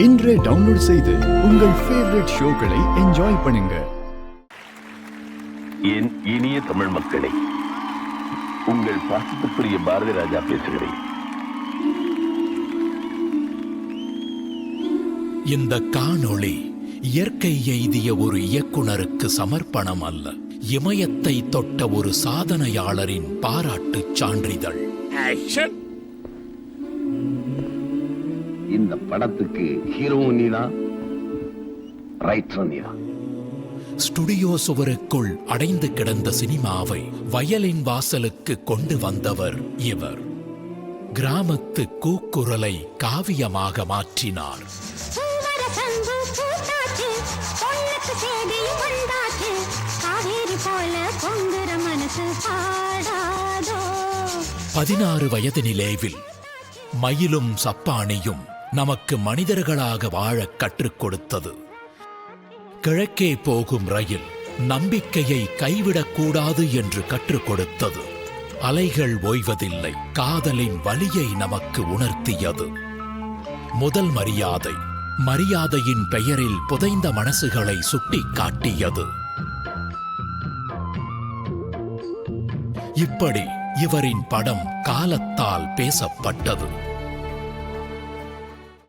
இன்றே டவுன்லோட் செய்து உங்கள் ஃபேவரட் ஷோக்களை என்ஜாய் பண்ணுங்க. என் இனிய தமிழ் மக்களே, உங்கள் பாசத்துக்குரிய பாரதி ராஜா பேசுகிறேன். இந்த காணொளி இயற்கை எய்திய ஒரு இயக்குனருக்கு சமர்ப்பணம் அல்ல, இமயத்தை தொட்ட ஒரு சாதனையாளரின் பாராட்டு சான்றிதழ். இந்த படத்துக்கு ஹீரோ நீதான், ரைட்டர் நீதான். ஸ்டுடியோ சுவருக்குள் அடைந்து கிடந்த சினிமாவை வயலின் வாசலுக்கு கொண்டு வந்தவர் இவர். கிராமத்து கூக்குரலை காவியமாக மாற்றினார். பதினாறு வயதினிலேவில் மயிலும் சப்பானியும் நமக்கு மனிதர்களாக வாழ கற்றுக் கொடுத்தது. கிழக்கே போகும் ரயில் நம்பிக்கையை கைவிடக்கூடாது என்று கற்றுக் கொடுத்தது. அலைகள் ஓய்வதில்லை, காதலின் வலியை நமக்கு உணர்த்தியது. முதல் மரியாதை, மரியாதையின் பெயரில் புதைந்த மனசுகளை சுட்டி காட்டியது. இப்படி இவரின் படம் காலத்தால் பேசப்பட்டது.